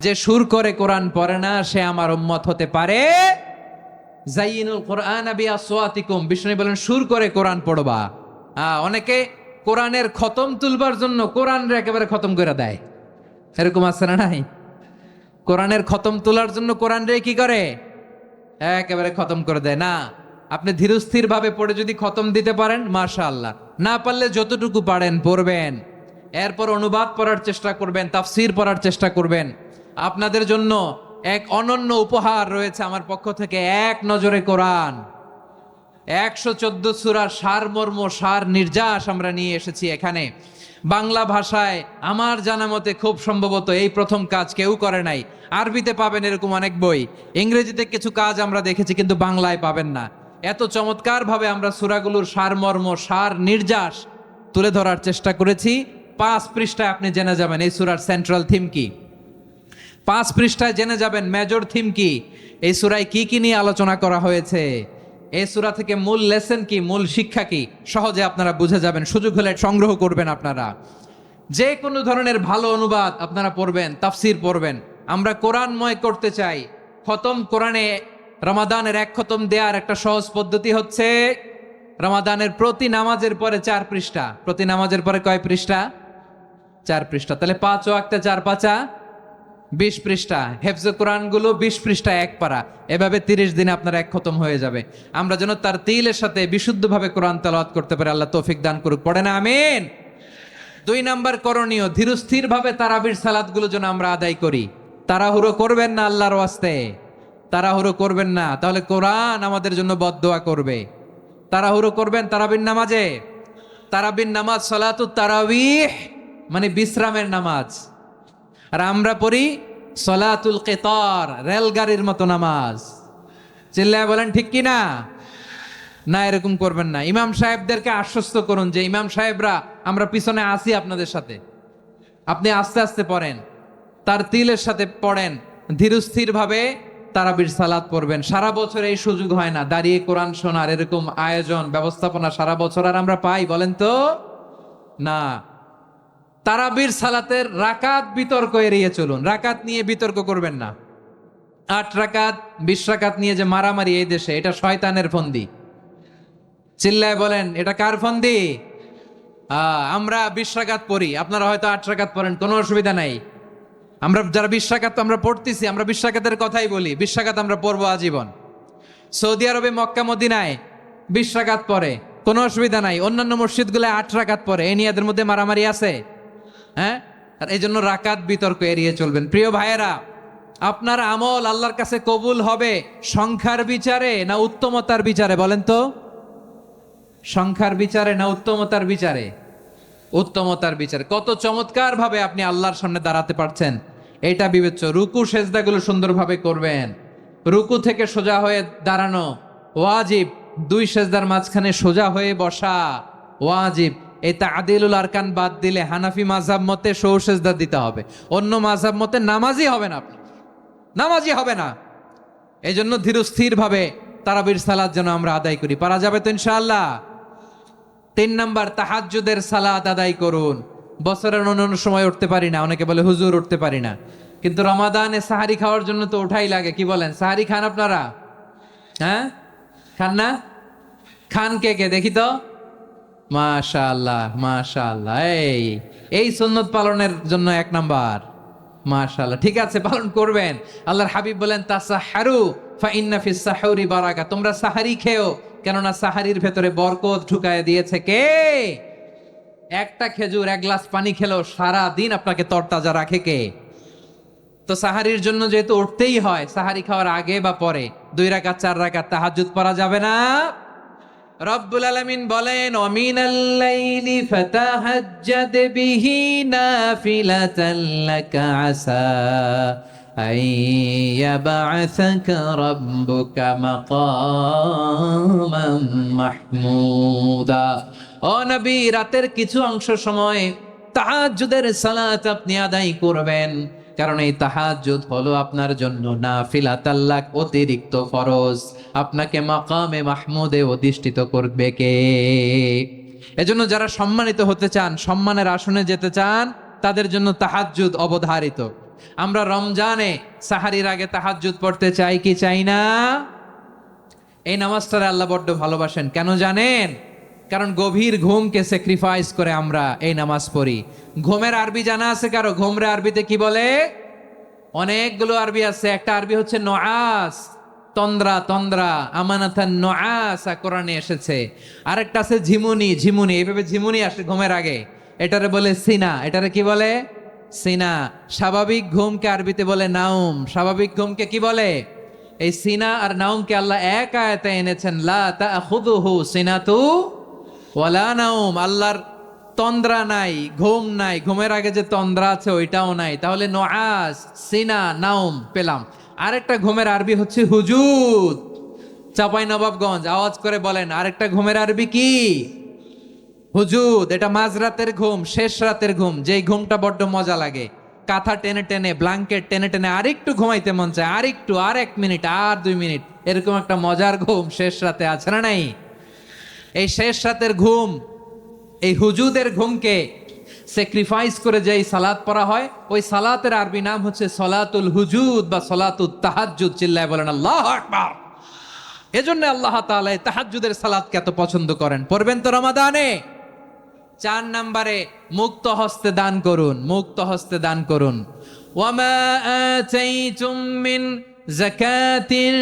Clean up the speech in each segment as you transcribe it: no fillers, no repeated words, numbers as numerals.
যে সুর করে কোরআন পড়ে না সে আমার উম্মত হতে পারে। জাইয়িনুল কোরআন বিআসওয়াতিকুম, বিষ্ণু বলেন সুর করে কোরআন পড়বা। অনেকে কোরআনের খতম তুলবার জন্য কোরআনরে একেবারে খতম করে দেয়, এরকম আছে না নাই? কোরআনের খতম তোলার জন্য কোরআনরে কি করে, একেবারে খতম করে দেয় না। আপনি ধীরস্থির ভাবে পড়ে যদি খতম দিতে পারেন মাশাআল্লাহ, না পারলে যতটুকু পারেন পড়বেন, এরপর অনুবাদ পড়ার চেষ্টা করবেন, তাফসির পড়ার চেষ্টা করবেন। আপনাদের জন্য এক অনন্য উপহার রয়েছে আমার পক্ষ থেকে, এক নজরে কোরআন 114 সূরার সারমর্ম সার নির্যাস আমরা নিয়ে এসেছি এখানে বাংলা ভাষায়। আমার জানা মতে খুব সম্ভবত এই প্রথম কাজ কেউ করে নাই। আরবিতে পাবেন এরকম অনেক বই, ইংরেজিতে কিছু কাজ আমরা দেখেছি, কিন্তু বাংলায় পাবেন না। এত চমৎকার ভাবে আমরা সূরাগুলোর সারমর্ম সার নির্যাস তুলে ধরার চেষ্টা করেছি। 5 পৃষ্ঠায় আপনি জেনে যাবেন এই সূরার সেন্ট্রাল থিম কি, 5 পৃষ্ঠায় জেনে যাবেন মেজর থিম কি, এই সূরায় কি কি নিয়ে আলোচনা করা হয়েছে, এই সূরা থেকে মূল লেসন কি, মূল শিক্ষা কি, সহজে আপনারা বুঝে যাবেন। সুযোগ হলে সংগ্রহ করবেন আপনারা। যে কোনো ধরনের ভালো অনুবাদ আপনারা পড়বেন, তাফসির পড়বেন। আমরা কোরআনময় করতে চাই। খতম কোরআনে রমাদানের 1 খতম দেওয়ার একটা সহজ পদ্ধতি হচ্ছে রমাদানের প্রতি নামাজের পরে 4 পৃষ্ঠা, প্রতি নামাজের পরে কয় পৃষ্ঠা? 4 পৃষ্ঠা। তাহলে 5 ওয়াক্তে 4 পাঁচা 20 পৃষ্ঠা। হেফজে কোরআনগুলো 20 পৃষ্ঠা 1 পারা, এভাবে 30 দিনে আপনার 1 খতম হয়ে যাবে। আমরা যেন তার তিলের সাথে বিশুদ্ধভাবে কোরআন তেলাওয়াত করতে পারি, আল্লাহ তৌফিক দান করুক। পড়ে না আমিন। 2 নাম্বার করণীয়, ধীরস্থির ভাবে তারাবির সালাতগুলো যেন আমরা আদায় করি। তাড়াহুড়ো করবেন না আল্লাহর ওয়াস্তে, তাড়াহুড়ো করবেন না, তাহলে কোরআন আমাদের জন্য বদদোয়া করবে। তাড়াহুড়ো করবেন তারাবির নামাজে। তারাবির নামাজ সালাতুত তারাবিহ মানে বিশ্রামের নামাজ, আর আমরা পড়ি সলাতুল কিতার, রেলগাড়ির মতো নামাজ। চিল্লায় বলেন ঠিক কি না? না, এরকম করবেন না। ইমাম সাহেবদেরকে আশ্বস্ত করুন যে ইমাম সাহেবরা আমরা পিছনে আসি আপনাদের সাথে, আপনি আস্তে আস্তে পড়েন, তার তিলের সাথে পড়েন, ধীরস্থির ভাবে তারাবির সালাত পড়বেন। সারা বছর এই সুযোগ হয় না, দাঁড়িয়ে কোরআন শোনার এরকম আয়োজন ব্যবস্থাপনা সারা বছর আর আমরা পাই বলেন তো? না। তারাবির সালাতের রাকাত বিতর্ক এড়িয়ে চলুন, রাকাত নিয়ে বিতর্ক করবেন না। 8 রাকাত 20 রাকাত নিয়ে যে মারামারি এই দেশে, এটা শয়তানের ফন্দি। চিল্লায় বলেন এটা কার ফন্দি? আমরা 20 রাকাত পড়ি, আপনারা হয়তো 8 রাকাত পড়েন, কোনো অসুবিধা নাই। আমরা যারা 20 রাকাত আমরা পড়তেছি, আমরা 20 রাকাতের কথাই বলি, 20 রাকাত আমরা পড়বো আজীবন। সৌদি আরবে মক্কা মদিনায় 20 রাকাত পড়ে, কোনো অসুবিধা নাই। অন্যান্য মসজিদগুলো 8 রাকাত পড়ে, এই নিয়ে এদের মধ্যে মারামারি আছে? হ্যাঁ। আর এই জন্য রাকাত বিতর্ক এড়িয়ে চলবেন। প্রিয় ভাইয়েরা, আপনার আমল আল্লাহর কাছে কবুল হবে সংখ্যার বিচারে না উত্তমতার বিচারে বলেন তো? সংখ্যার বিচারে না উত্তমতার বিচারে? উত্তমতার বিচারে। কত চমৎকার ভাবে আপনি আল্লাহর সামনে দাঁড়াতে পারছেন এটা বিবেচ্য। রুকু সেজদাগুলো সুন্দরভাবে করবেন, রুকু থেকে সোজা হয়ে দাঁড়ানো ওয়াজিব, 2 সেজদার মাঝখানে সোজা হয়ে বসা ওয়াজিব। এই তাদিলুল আরকান বাদ দিলে হানাফি মাযহাব মতে সৌ সেজদা দিতে হবে, অন্য মাযহাব মতে নামাজই হবে না, আপনি নামাজই হবে না। এই জন্য ধীরস্থির ভাবে তারাবির সালাত যেন আমরা আদায় করি। পারা যাবে তো ইনশাআল্লাহ? 3 নাম্বার, তাহাজ্জুদের সালাত আদায় করুন। বছরের অন্যান্য সময় উঠতে পারি না, অনেকে বলে হুজুর উঠতে পারি না, কিন্তু রমাদানে সাহারি খাওয়ার জন্য তো ওঠাই লাগে। কি বলেন, সাহারি খান আপনারা? হ্যাঁ, খান না? খান কে কে দেখি তো? মাশাআল্লাহ মাশাআল্লাহ, এই সুন্নত পালনের জন্য 1 নাম্বার। মাশাআল্লাহ, ঠিক আছে, পালন করবেন। আল্লাহর হাবিব বলেন তাসাহহারু ফা ইন্না ফিস সাহুরি বারাকা, তোমরা সাহারি খেও, কেননা সাহারির ভেতরে বরকত ঢুকায় দিয়েছে কে? একটা খেজুর 1 গ্লাস পানি খেলেও সারা দিন আপনাকে তরতাজা রাখে কে? তো সাহারির জন্য যেহেতু উঠতেই হয়, সাহারি খাওয়ার আগে বা পরে 2 রাকাত 4 রাকাত তাহাজ্জুদ পড়া যাবে না? রব্বুল আলামিন বলেন ওয়ামিনাল লাইলি ফাতাহাজ্জাদ বিহি নাফিলাতান লাকা আসা আইয়াবআসাকা রাব্বুকা মাকামান মাহমুদা। ও নবী, রাতের কিছু অংশ সময় তাহাজ্জুদের সালাত আপনি আদায় করবেন, কারণ এই তাহাজ্জুদ হলো আপনার জন্য নাফিলাতাল লাক, অতিরিক্ত ফরজ। আপনাকে মাকামে মাহমুদে অধিষ্ঠিত করবে কে? এজন্য যারা সম্মানিত হতে চান, সম্মানের আসনে যেতে চান, তাদের জন্য তাহাজ্জুদ অবধারিত। আমরা রমজানে সাহারির আগে তাহাজ্জুদ পড়তে চাই কি চাই না? এই নামাজটারে আল্লাহ বড্ড ভালোবাসেন, কেন জানেন? কারণ গভীর ঘুমকে স্যাক্রিফাইস করে আমরা এই নামাজ পড়ি। ঘুমের আরবি জানা আছে কারো? ঘুমরে আরবিতে কি বলে? অনেকগুলো আরবি আছে। একটা আরবি হচ্ছে নআস, তন্দ্রা তন্দ্রা, আমানাতান নআসা কোরআনে এসেছে। আরেকটা আছে ঝিমুনি, ঝিমুনি, এইভাবে ঝিমুনি আসে ঘুমের আগে, এটারে বলে সিনা। এটারে কি বলে? সিনা। স্বাভাবিক ঘুমকে আরবিতে বলে নাউম। স্বাভাবিক ঘুমকে কি বলে? এই সিনা আর নাউমকে আল্লাহ এক আয়াতে এনেছেন, লা তাখুযুহু সিনাতু ওয়ালা নাউম। আল্লাহর তন্দ্রা নাই, ঘুম নাই, ঘুমের আগে যে তন্দ্রা আছে ওইটাও নাই। তাহলে নআস, সিনা, নাউম পেলাম। আরেকটা ঘুমের আরবি হচ্ছে হুজুদ। চাঁপাইনবাবগঞ্জ আওয়াজ করে বলেন, আরেকটা ঘুমের আরবি কি? হুজুদ। এটা মাঝরাতের ঘুম, শেষ রাতের ঘুম, যেই ঘুমটা বড্ড মজা লাগে। কাঁথা টেনে টেনে, ব্ল্যাঙ্কেট টেনে টেনে আরেকটু ঘুমাইতে মন চায়, আরেকটু, আর 1 মিনিট, আর 2 মিনিট, এরকম একটা মজার ঘুম শেষ রাতে আছে না নাই? এই শেষ রাতের ঘুম, এই হুজুদের ঘুমকে স্যাক্রিফাইস করে যেই সালাত পড়া হয়, ওই সালাতের আরবি নাম হচ্ছে সলাতুল হুজুদ বা সলাতুত তাহাজ্জুদ। চিল্লায় বলেন আল্লাহু আকবার। এজন্য আল্লাহ তাআলা এই তাহাজ্জুদের সালাতকে এত পছন্দ করেন। পড়বেন তো রমাদানে। 4 নম্বরে মুক্ত হস্তে দান করুন, মুক্ত হস্তে দান করুন। ওয়ামা আতাইতুম মিন যাকাতিন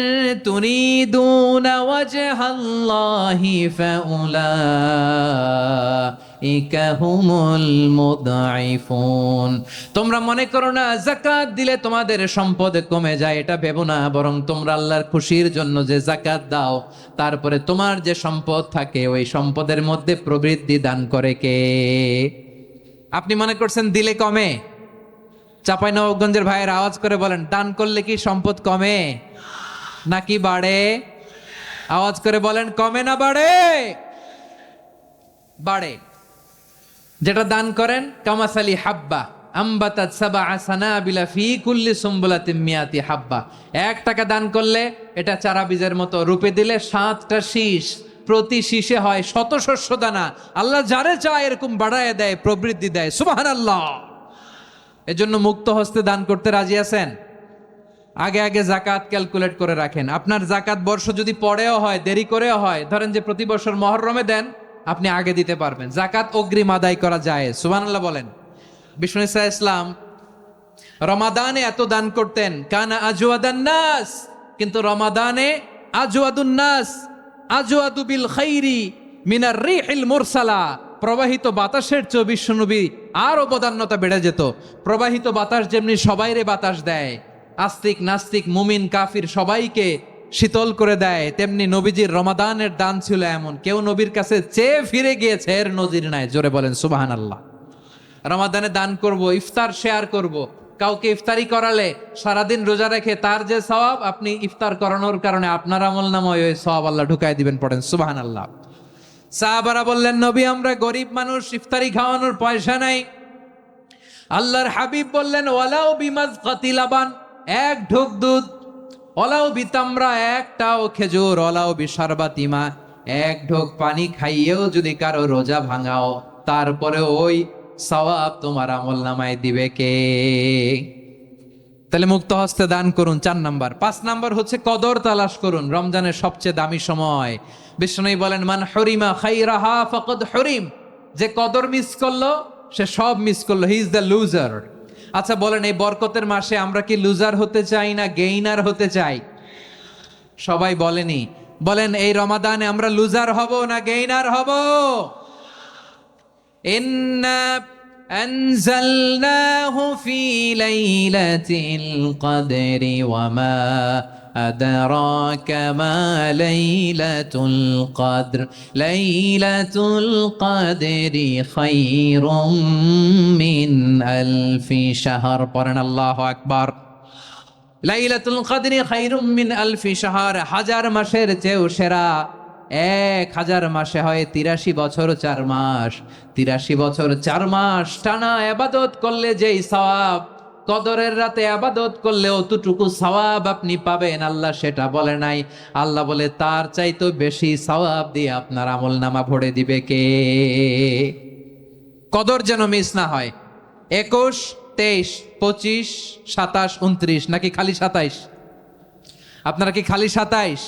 তুরিদুনা ওয়াজহাল্লাহি ফাউলাইকা হুমুল মুদঈফুন। তোমরা মনে করো না যাকাত দিলে তোমাদের সম্পদ কমে যায়, এটা ভেবো না। বরং তোমরা আল্লাহর খুশির জন্য যে যাকাত দাও, তারপরে তোমার যে সম্পদ থাকে ওই সম্পদের মধ্যে প্রবৃদ্ধি দান করে কে? আপনি মনে করছেন দিলে কমে? চাঁপাইনবাবগঞ্জের ভাইয়ের আওয়াজ করে বলেন, দান করলে কি সম্পদ কমে নাকি বাড়ে? আওয়াজ করে বলেন, কমে না বাড়ে? বাড়ে। যেটা দান করেন, কামাসালি হাব্বা আম্বাতাত সাবআ সানাবিলা ফি কুল্লি সুমবুলাতিন মিয়াতি হাব্বা। 1 টাকা দান করলে এটা চারা বীজের মতো, রূপে দিলে 7টা শীষ, প্রতি শীষে হয় 100 শস্য দানা। আল্লাহ যারে চায় এরকম বাড়ায় দেয়, প্রবৃদ্ধি দেয়। সুবহানাল্লাহ। এজন্য মুক্ত হস্তে দান করতে রাজি আছেন? আগে আগে জাকাত ক্যালকুলেট করে রাখেন। আপনার জাকাত বর্ষ যদি পরেও হয়, দেরি করেও হয়, ধরেন যে প্রতি বছর মুহররমে দেন, আপনি আগে দিতে পারবেন। জাকাত অগ্রিম আদায় করা যায়। সুবহানাল্লাহ বলেন। বিষ্ণু ইসা ইসলাম রমাদানে এত দান করতেন, কানা আজওয়াদান নাস, কিন্তু রমাদানে আজওয়াদুন নাস আজওয়াদু বিল খাইরি মিনার রিহিল মুরসালা। প্রবাহিত বাতাসের চেয়ে বিশ্বনবী আর অবদান্যতা বেড়ে যেত। প্রবাহিত বাতাস যেমনি সবাইরে বাতাস দেয়, আস্তিক নাস্তিক মুমিন কাফির সবাইকে শীতল করে দেয়, তেমনি নবীজির রমাদানের দান ছিল এমন, কেউ নবীর কাছে চেয়ে ফিরে গিয়েছে এর নজির নাই। জোরে বলেন সুবহানাল্লাহ। রমাদানে দান করব, ইফতার শেয়ার করব। কাউকে ইফতারি করালে সারাদিন রোজা রেখে তার যে সওয়াব, আপনি ইফতার করানোর কারণে আপনার আমলনামায় ওই সওয়াব আল্লাহ ঢুকাই দিবেন। পড়েন সুবহানাল্লাহ। সাহাবারা বললেন, নবী আমরা গরিব মানুষ, ইফতারি খাওয়ানোর পয়সা নাই। আল্লাহর হাবিব বললেন, ওয়ালাউ বিমাজকাতি লাবান, 1 ঢোক দুধ, ওয়ালাউ বিতামরা, 1টাও খেজুর, ওয়ালাউ বিশারবাতিমা, 1 ঢোক পানি খাইয়েও যদি কারো রোজা ভাঙাও, তারপরে ওই সওয়াব তোমার আমলনামায় দিবে কে? তাহলে মুক্ত হস্তে দান করুন, 4 নাম্বার। 5 নাম্বার হচ্ছে কদর তালাশ করুন। রমজানের সবচেয়ে দামি সময়। বিষ্ণু বলেন, মান হরিমা খাইরাহা ফাকাদ হরিম। যে কদর মিস করলো সে সব মিস করলো, হি ইজ দ্য লুজার। আচ্ছা বলেন, এই বরকতের মাসে আমরা কি লুজার হতে চাই না গেইনার হতে চাই? সবাই বলেনি। বলেন, এই রমাদানে আমরা লুজার হব না গেইনার হব? ইন্না আনজালনাহু ফি লাইলাতিল কদরি ওয়া মা আদরাকা মা লাইলাতুল কদর লাইলাতুল কদরি খায়রুম মিন আলফি শাহর। পড়েন আল্লাহু আকবার। লাইলাতুল কদরি খায়রুম মিন আলফি শাহর, 1000 মাসের চেয়েও সেরা। 1000 মাসে হয় 83 বছর 4 মাস। 83 বছর 4 মাস টানা ইবাদত করলে যেই সওয়াব, কদরের রাতে ইবাদত করলে অতটুকু সওয়াব আপনি পাবেন, আল্লাহ সেটা বলে নাই। আল্লাহ বলে তার চাইতে বেশি সওয়াব দিয়ে আপনার আমলনামা ভরে দিবে কে? কদর যেন মিস না হয়। 21, 23, 25, 27, 29 নাকি খালি 27? আপনারা কি খালি 27?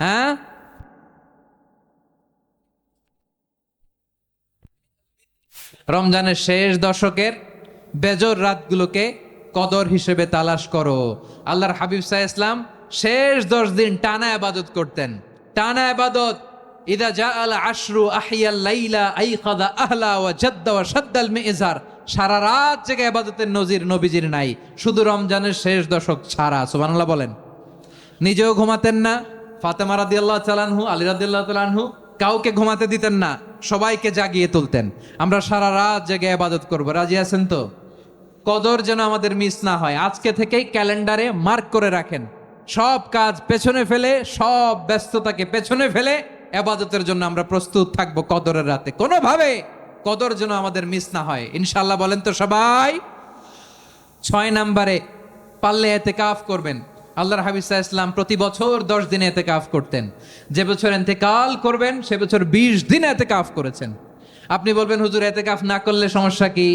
হ্যাঁ, রমজানের শেষ দশকের বেজর রাতগুলোকে কদর হিসেবে তালাশ করো। আল্লাহর হাবিব সাল্লাল্লাহু আলাইহি ওয়াসাল্লাম শেষ 10 দিন টানা ইবাদত করতেন, টানা ইবাদত। ইদা জাআল আশরু আহিয়াল লাইলা আইকাদা আহলা ওয়া জাদ্দা ওয়া শাদ্দাল মিজার। সারা রাত জেগে ইবাদতের নজির নবীজির নাই, শুধু রমজানের শেষ দশক ছাড়া। সুবহানাল্লাহ বলেন। নিজেও ঘুমাতেন না, ফাতেমা রাদিয়াল্লাহু তাআলা আনহু, আলী রাদিয়াল্লাহু তাআলা আনহু কাউকে ঘুমাতে দিতেন না, সবাইকে জাগিয়ে তুলতেন। আমরা সারা রাত জেগে ইবাদত করব, রাজি আছেন তো? কদর যেন আমাদের মিস না হয়, আজকে থেকেই ক্যালেন্ডারে মার্ক করে রাখেন। সব কাজ পেছনে ফেলে, সব ব্যস্ততাকে পেছনে ফেলে ইবাদতের জন্য আমরা প্রস্তুত থাকবো কদরের রাতে। কোনোভাবে কদর যেন আমাদের মিস না হয়, ইনশাআল্লাহ বলেন তো সবাই। 6 নম্বরে পারলে ইতিকাফ করবেন। আল্লাহর হাবিব সাল্লাল্লাহু আলাইহি ওয়াসাল্লাম প্রতি বছর 10 দিন ইতিকাফ করতেন। যে বছর ইন্তেকাল করবেন সে বছর 20 দিন ইতিকাফ করেছেন। আপনি বলবেন হুজুর ইতিকাফ না করলে সমস্যা কি?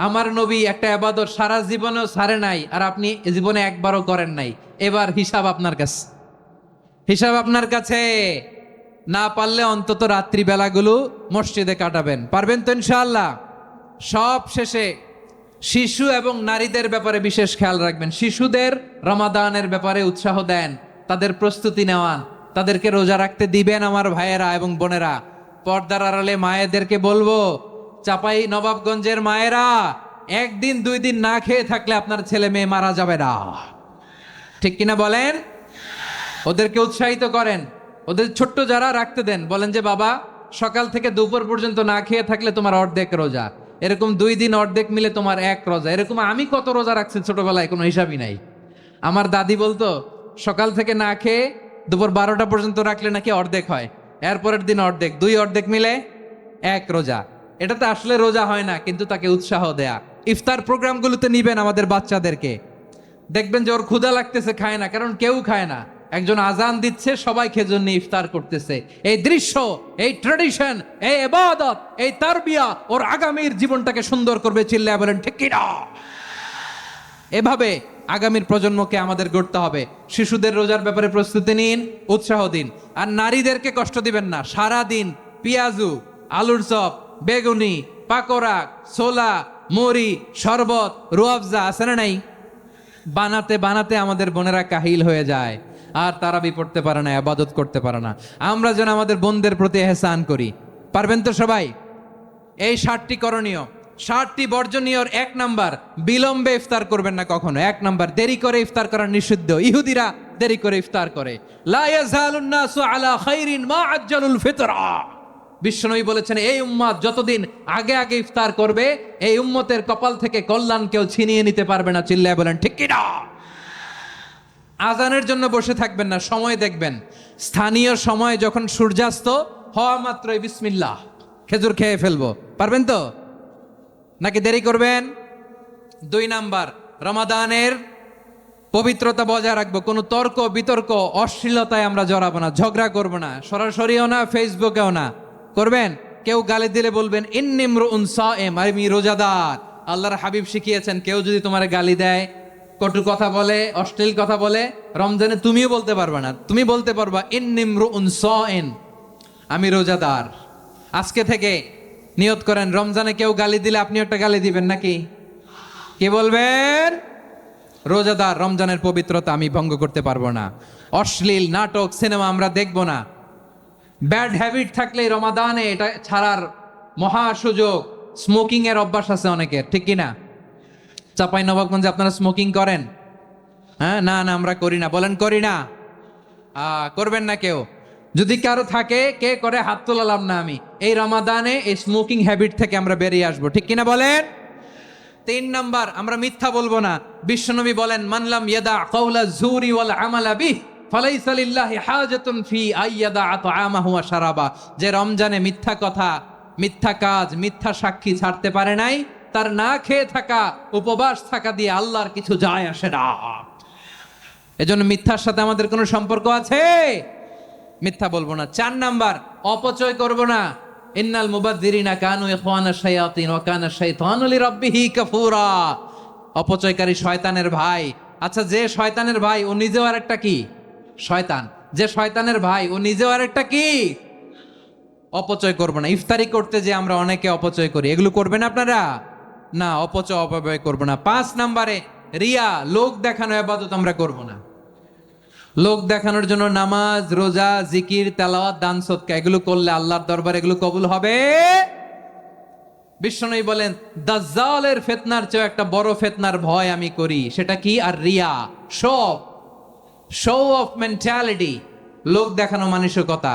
আমার নবী একটা ইবাদত সারা জীবনেও ছাড়ে নাই, আর আপনি জীবনে একবারও করেন নাই। এবার হিসাব আপনার কাছে, হিসাব আপনার কাছে। না পারলে অন্তত রাত্রি বেলাগুলো মসজিদে কাটাবেন, পারবেন তো ইনশাআল্লাহ? সব শেষে শিশু এবং নারীদের ব্যাপারে বিশেষ খেয়াল রাখবেন। শিশুদের রমাদানের ব্যাপারে উৎসাহ দেন, তাদের প্রস্তুতি নেওয়ান, তাদেরকে রোজা রাখতে দিবেন। আমার ভাইয়েরা এবং বোনেরা, পর্দার আড়ালে মায়েদেরকে বলবো, চাপাই নবাবগঞ্জের মায়েরা, 1 দিন 2 দিন না খেয়ে থাকলে আপনার ছেলে মেয়ে মারা যাবে না, ঠিক কিনা বলেন? ওদেরকে উৎসাহিত করেন, ওদের ছোট্ট যারা রাখতে দেন, বলেন যে বাবা সকাল থেকে দুপুর পর্যন্ত না খেয়ে থাকলে তোমার অর্ধেক রোজা, এরকম 2 দিন অর্ধেক মিলে তোমার 1 রোজা। এরকম আমি কত রোজা রাখছি ছোটবেলায় কোনো হিসাবই নাই। আমার দাদি বলতো সকাল থেকে না খেয়ে দুপুর 12টা পর্যন্ত রাখলে নাকি অর্ধেক হয়, এরপরের দিন অর্ধেক, 2 অর্ধেক মিলে 1 রোজা। এটা তো আসলে রোজা হয় না, কিন্তু তাকে উৎসাহ দেয়া। ইফতার প্রোগ্রামগুলোতে নিবেন আমাদের বাচ্চাদেরকে, দেখবেন যে ওর ক্ষুধা লাগতেছে, খায় না, কারণ কেউ খায় না। একজন আজান দিচ্ছে, সবাই খেজুর নিয়ে ইফতার করতেছে। এই দৃশ্য, এই ট্র্যাডিশন, এই ইবাদত, এই তারবিয়া ওর আগামীর জীবনটাকে সুন্দর করবে। চিল্লায়া বলেন ঠিক কি না? এভাবে আগামীর প্রজন্মকে আমাদের গড়তে হবে। শিশুদের রোজার ব্যাপারে প্রস্তুতি নিন, উৎসাহ দিন। আর নারীদেরকে কষ্ট দিবেন না। সারা দিন পেঁয়াজু, আলুর চপ, বেগুনি, পাকোড়া, ছোলা, মুড়ি, শরবত, রুয়াবজা আছে না নাই? বানাতে বানাতে আমাদের বোনেরা কাহিল হয়ে যায়, আর তারাবি পড়তে পারে না, ইবাদত করতে পারে না। আমরা যেন আমাদের বোনদের প্রতি ইহসান করি, পারবেন তো সবাই? এই 7টি করণীয়, 7টি বর্জনীয়। 1 নাম্বার, বিলম্বে ইফতার করবেন না কখনো। 1 নাম্বার, দেরি করে ইফতার করা নিষিদ্ধ। ইহুদিরা দেরি করে ইফতার করে। লা ইয়াজালুন নাসু আলা খাইরিন মা আজ্জালুল ফিতরা। বিশ্বনবী বলেছেন এই উম্মত যতদিন আগে আগে ইফতার করবে, এই উম্মতের কপাল থেকে কল্যাণ কেউ ছিনিয়ে নিতে পারবে না। চিল্লায় বলেন ঠিক কি না? আজানের জন্য বসে থাকবেন না, সময় দেখবেন। স্থানীয় সময় যখন সূর্যাস্ত হওয়া মাত্রই বিসমিল্লাহ, খেজুর খেয়ে ফেলবো, পারবেন তো? নাকি দেরি করবেন? 2 নাম্বার, রমাদানের পবিত্রতা বজায় রাখবো। কোনো তর্ক বিতর্ক অশ্লীলতায় আমরা জড়াবো না, ঝগড়া করবো না, সরাসরিও না, ফেসবুকেও না। করবেন কেউ গালি দিলে বলবেন ইন্নিমরুন সায়েম, আমি রোজাদার। আল্লাহর হাবিব শিখিয়েছেন কেউ যদি তোমার গালি দেয়, কটু কথা বলে, অশ্লীল কথা বলে, রমজানে তুমিও বলতে পারবে না, তুমি বলতে পারবা ইন্নিমরুন সায়েম, আমি রোজাদার। আজকে থেকে নিয়ত করেন, রমজানে কেউ গালি দিলে আপনি একটা গালি দিবেন নাকি? কি বলবেন? রোজাদার, রমজানের পবিত্রতা আমি ভঙ্গ করতে পারবো না। অশ্লীল নাটক, সিনেমা আমরা দেখবো না। ব্যাড হ্যাবিট থাকলে রমাদানে এটা ছাড়ার মহা সুযোগ। স্মোকিং এর অভ্যাস আছে অনেকের, ঠিক কিনা? চাপাই নবাবগঞ্জে আপনারা স্মোকিং করেন? হ্যাঁ, না না আমরা করি না, বলেন করি না। করবেন না কেউ। যদি কারো থাকে, কে করে হাত তোলালাম না আমি। এই রমাদানে এই স্মোকিং হ্যাবিট থেকে আমরা বেরিয়ে আসবো, ঠিক কিনা বলেন? 3 নাম্বার, আমরা মিথ্যা বলবো না। বিশ্বনবী বলেন মানলাম ইয়াদা কাওলা যুরি ওয়াল আমালা বিহি ফালাইসা লিল্লাহি হাজাতুন ফি আইয়াদা আতআমাহু ওয়া শারাবা। যে রমজানে মিথ্যা কথা, মিথ্যা কাজ, মিথ্যা সাক্ষী ছাড়তে পারে নাই, তার না খেয়ে থাকা, উপবাস থাকা দিয়ে আল্লাহর কিছু যায় আসে না। এজন্য মিথ্যার সাথে আমাদের কোনো সম্পর্ক আছে? মিথ্যা বলবো না। 4 নাম্বার, অপচয় করব না। ইন্নাল মুবাযযিরিনা কানু ইখওয়ানাশ শায়াতিন ওয়া কানা শাইতানু লিরাব্বিহি কাফুরা। অপচয়কারী শয়তানের ভাই। আচ্ছা, যে শয়তানের ভাই ও নিজেও আর একটা কি শয়তান, যে শয়তানের ভাই ও নিজেও আর একটা কি, অপচয় করবো না। ইফতারি করতে যে আমরা অনেকে অপচয় করি, এগুলো করবেন আপনারা না, অপচয় অপব্যয় করবো না। 5 নম্বরে রিয়া, লোক দেখানো ইবাদত আমরা করব না। লোক দেখানোর জন্য নামাজ, রোজা, জিকির, তেলাওয়াত, দান, সদকা এগুলো করলে আল্লাহর দরবারে এগুলো কবুল হবে। বিশ্বনবী বলেন, দাজ্জালের ফিতনার চেয়ে একটা বড় ফিতনার ভয় আমি করি, সেটা কি? আর রিয়া, শো অফ মেন্টালিটি, লোক দেখানো মানসিকতা।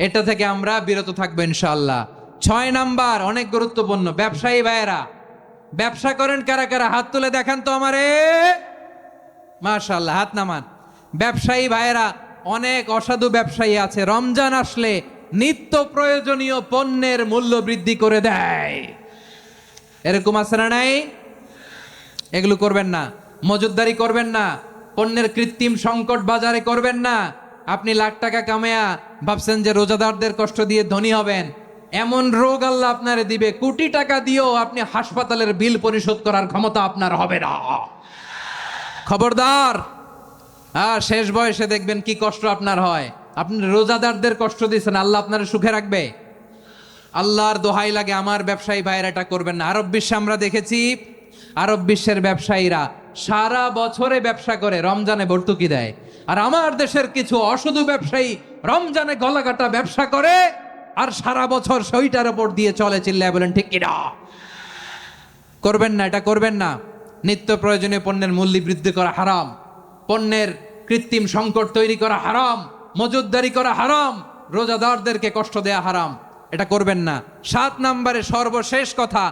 এটা থেকে আমরা বিরত থাকবো ইনশাআল্লাহ। 6 নাম্বার অনেক গুরুত্বপূর্ণ, ব্যবসায়ী ভাইয়েরা, ব্যবসা করেন কারা কারা? হাত তুলে দেখান তো আমারে। মাশাআল্লাহ, হাত নামান। ব্যবসায়ী ভাইয়েরা, অনেক অসাধু ব্যবসায়ী আছে, রমজান আসলে নিত্য প্রয়োজনীয় পণ্যের মূল্য বৃদ্ধি করে দেয়। এরকম আছে না নাই? এগুলো করবেন না। মজুদদারি করবেন না। পণ্যের কৃত্রিম সংকট বাজারে করবেন না। আপনি লাখ টাকা কামায়া ভাবছেন যে রোজাদারদের কষ্ট দিয়ে ধনী হবেন, এমন রোগ আল্লাহ আপনারে দিবে, কোটি টাকা দিয়েও আপনি হাসপাতালের বিল পরিশোধ করার ক্ষমতা আপনার হবে না। খবরদার। শেষ বয়সে দেখবেন কি কষ্ট আপনার হয়। আপনি রোজাদারদের কষ্ট দিচ্ছেন, আল্লাহ আপনার সুখে রাখবে? আল্লাহর দোহাই লাগে, আমার ব্যবসায়ী ভাইয়েরা এটা করবেন না। আরব বিশ্বে আমরা দেখেছি, আরব বিশ্বের ব্যবসায়ীরা সারা বছরে ব্যবসা করে, রমজানে ভর্তুকি দেয়। আর আমার দেশের কিছু অসাধু ব্যবসায়ী রমজানে গলাকাটা ব্যবসা করে আর সারা বছর সইটার উপর দিয়ে চলে। চিল্লায় বলেন ঠিক কিনা? করবেন না, এটা করবেন না। নিত্য প্রয়োজনীয় পণ্যের মূল্য বৃদ্ধি করা হারাম, পণ্যের কৃত্রিম সংকট তৈরি করা হারাম, মজুদদারি করা হারাম, রোজাদারদেরকে কষ্ট দেয়া হারাম, এটা করবেন না। 7 নম্বরে সর্বশেষ কথা,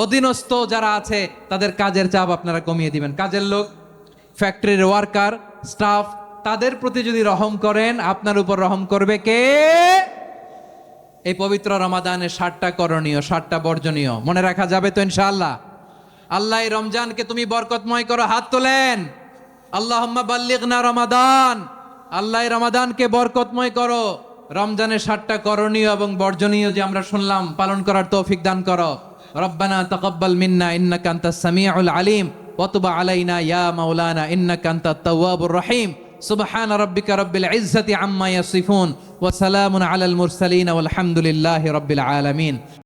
অধীনস্থ যারা আছে তাদের কাজের চাপ আপনারা কমিয়ে দিবেন। কাজের লোক, ফ্যাক্টরির ওয়ার্কার, স্টাফ, তাদের প্রতি যদি রহম করেন, আপনার উপর রহম করবে কে? এই পবিত্র রমাদানের 7টা করণীয়, 7টা বর্জনীয় মনে রাখা যাবে তো ইনশাআল্লাহ? আল্লাহ এই রমজানকে তুমি বরকতময় করো। হাত তোলেন। আল্লাহুম্মা বাল্লিগনা রমাদান। আল্লাহ এই রমাদানকে বরকতময় করো। রমজানের 7টা করণীয় এবং বর্জনীয় যে আমরা শুনলাম, পালন করার তৌফিক দান করো। রব্বানা তাকাব্বাল মিন্না ইন্নাকা আনতাস সামিউল আলিম ওয়া তুব আলাইনা ইয়া মাওলানা ইন্নাকা আনতাত তাওয়াবুর রহিম। সুবহান রাব্বিকা রাব্বিল ইজ্জাতি আম্মা ইয়াসিফুন ওয়া সালামুন আলাল মুরসালিন ওয়াল হামদুলিল্লাহি রাব্বিল আলামিন।